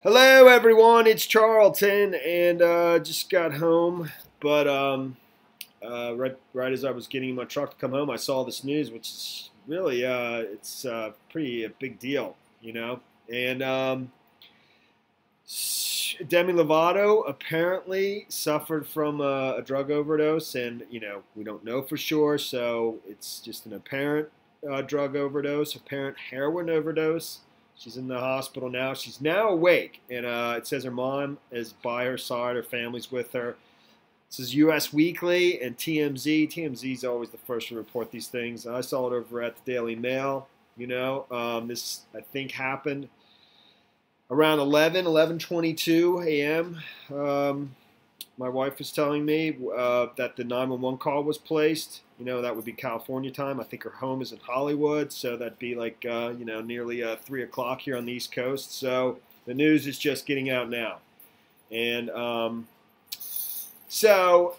Hello, everyone. It's Charlton, and just got home. But right as I was getting in my truck to come home, I saw this news, which is really it's pretty a big deal, you know. And Demi Lovato apparently suffered from a drug overdose, and we don't know for sure, so it's just an apparent drug overdose, apparent heroin overdose. She's in the hospital now. She's now awake, and it says her mom is by her side. Her family's with her. This is U.S. Weekly and TMZ. TMZ is always the first to report these things. I saw it over at the Daily Mail. This I think happened around 11:22 a.m. My wife was telling me that the 911 call was placed. That would be California time. I think her home is in Hollywood, so that'd be like, nearly 3 o'clock here on the East Coast. So the news is just getting out now. And so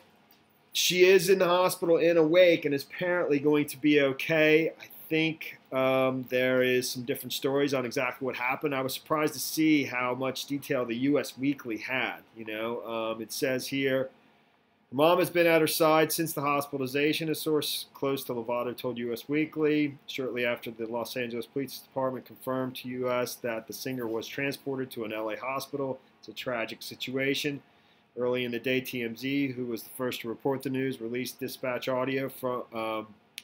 she is in the hospital and awake and is apparently going to be okay. I think there is some different stories on exactly what happened. I was surprised to see how much detail the U.S. Weekly had. It says here, her mom has been at her side since the hospitalization. A source close to Lovato told U.S. Weekly. Shortly after the Los Angeles Police Department confirmed to U.S. that the singer was transported to an L.A. hospital. It's a tragic situation. Early in the day, TMZ, who was the first to report the news, released dispatch audio from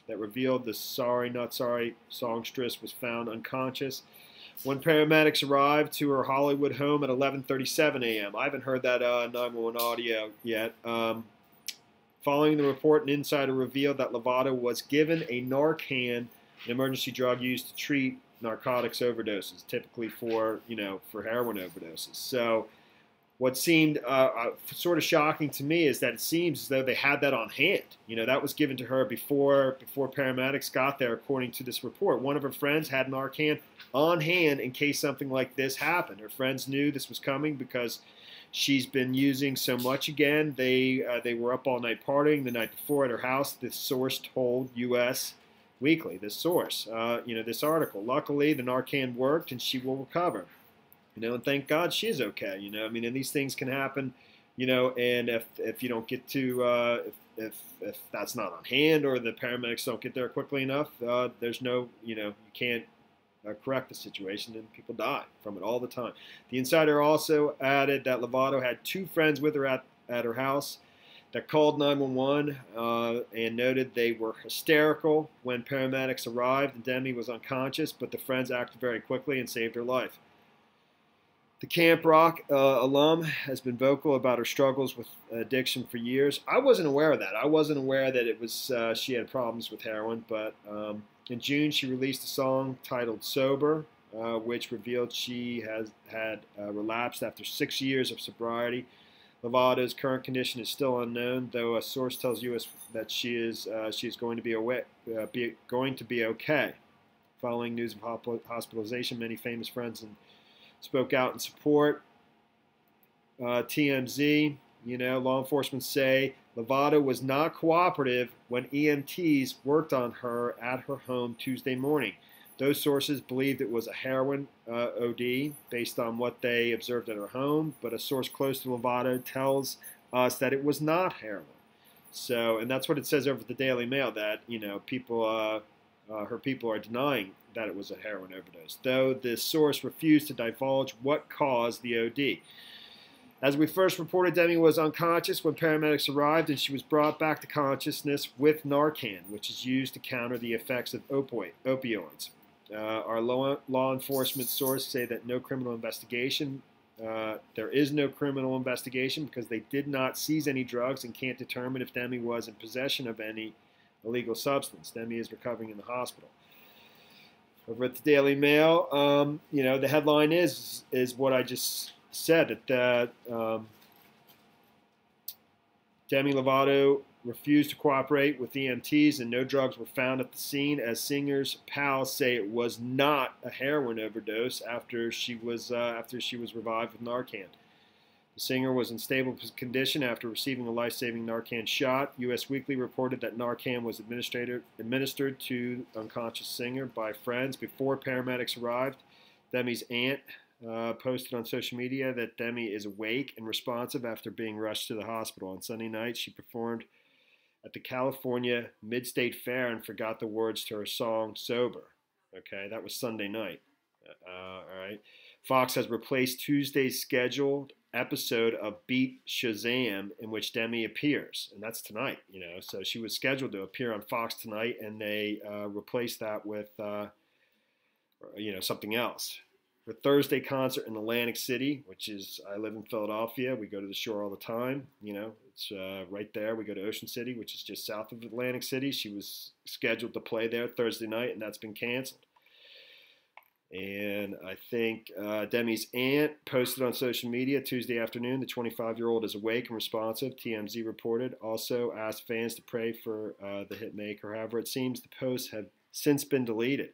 that revealed the Sorry Not Sorry songstress was found unconscious when paramedics arrived to her Hollywood home at 11:37 a.m. I haven't heard that 911 audio yet. Following the report, an insider revealed that Lovato was given a Narcan, an emergency drug used to treat narcotics overdoses, typically for heroin overdoses. So what seemed sort of shocking to me is that it seems as though they had that on hand. That was given to her before paramedics got there, according to this report. One of her friends had Narcan on hand in case something like this happened. Her friends knew this was coming because she's been using so much again. They were up all night partying the night before at her house. This source told U.S. Weekly, this source, this article. Luckily, the Narcan worked and she will recover. And thank God she's okay. And these things can happen, and if you don't get to, if that's not on hand or the paramedics don't get there quickly enough, there's no, you can't correct the situation and people die from it all the time. The insider also added that Lovato had two friends with her at her house that called 911 and noted they were hysterical when paramedics arrived and Demi was unconscious, but the friends acted very quickly and saved her life. The Camp Rock alum has been vocal about her struggles with addiction for years. I wasn't aware of that. I wasn't aware that it was she had problems with heroin. But in June, she released a song titled "Sober," which revealed she has had relapsed after 6 years of sobriety. Lovato's current condition is still unknown, though a source tells us that she is going to be okay. Following news of hospitalization, many famous friends spoke out in support. TMZ, law enforcement say Lovato was not cooperative when EMTs worked on her at her home Tuesday morning. Those sources believed it was a heroin OD based on what they observed at her home, but a source close to Lovato tells us that it was not heroin. So, and that's what it says over the Daily Mail, that her people are denying that it was a heroin overdose, though the source refused to divulge what caused the OD. As we first reported, Demi was unconscious when paramedics arrived, and she was brought back to consciousness with Narcan, which is used to counter the effects of opioids. Our law enforcement sources say that no criminal investigation. There is no criminal investigation because they did not seize any drugs and can't determine if Demi was in possession of any illegal substance. Demi is recovering in the hospital. Over at the Daily Mail, the headline is what I just said, that Demi Lovato refused to cooperate with EMTs and no drugs were found at the scene, as singer's pals say it was not a heroin overdose after she was revived with Narcan. The singer was in stable condition after receiving a life-saving Narcan shot. U.S. Weekly reported that Narcan was administered to the unconscious singer by friends before paramedics arrived. Demi's aunt posted on social media that Demi is awake and responsive after being rushed to the hospital. On Sunday night, she performed at the California Mid-State Fair and forgot the words to her song "Sober." Okay, that was Sunday night. All right. Fox has replaced Tuesday's scheduled episode of Beat Shazam, in which Demi appears, and that's tonight. So she was scheduled to appear on Fox tonight, and they replaced that with something else. Her Thursday concert in Atlantic City, which is, I live in Philadelphia. We go to the shore all the time. It's right there. We go to Ocean City, which is just south of Atlantic City. She was scheduled to play there Thursday night, and that's been canceled. And I think Demi's aunt posted on social media Tuesday afternoon, the 25-year-old is awake and responsive, TMZ reported. Also asked fans to pray for the hitmaker. However, it seems the posts have since been deleted.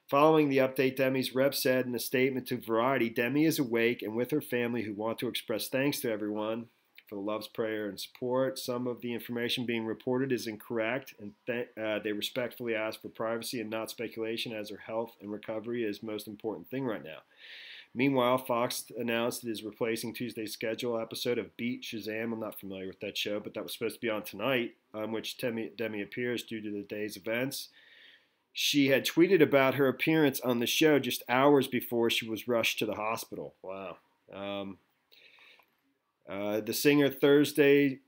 Following the update, Demi's rep said in a statement to Variety, Demi is awake and with her family who want to express thanks to everyone for the loves, prayer, and support. Some of the information being reported is incorrect, and they respectfully ask for privacy and not speculation, as her health and recovery is the most important thing right now. Meanwhile, Fox announced it is replacing Tuesday's scheduled episode of Beat Shazam. I'm not familiar with that show, but that was supposed to be on tonight, on which Demi appears due to the day's events. She had tweeted about her appearance on the show just hours before she was rushed to the hospital. Wow. The singer's Thursday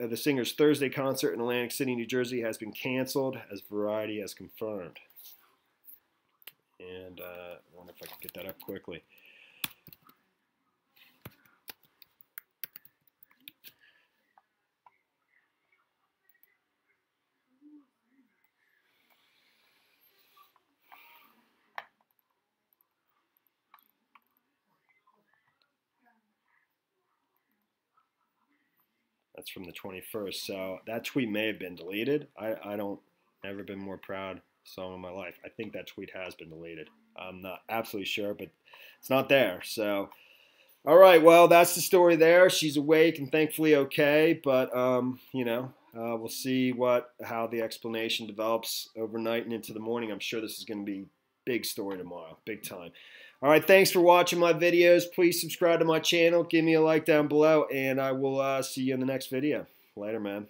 concert in Atlantic City, New Jersey, has been canceled, as Variety has confirmed. And I wonder if I can get that up quickly. That's from the 21st. So that tweet may have been deleted. I don't, never been more proud song in my life. I think that tweet has been deleted. I'm not absolutely sure, but it's not there. So, all right, well, that's the story there. She's awake and thankfully okay, but, we'll see how the explanation develops overnight and into the morning. I'm sure this is going to be a big story tomorrow, big time. All right, thanks for watching my videos. Please subscribe to my channel. Give me a like down below, and I will see you in the next video. Later, man.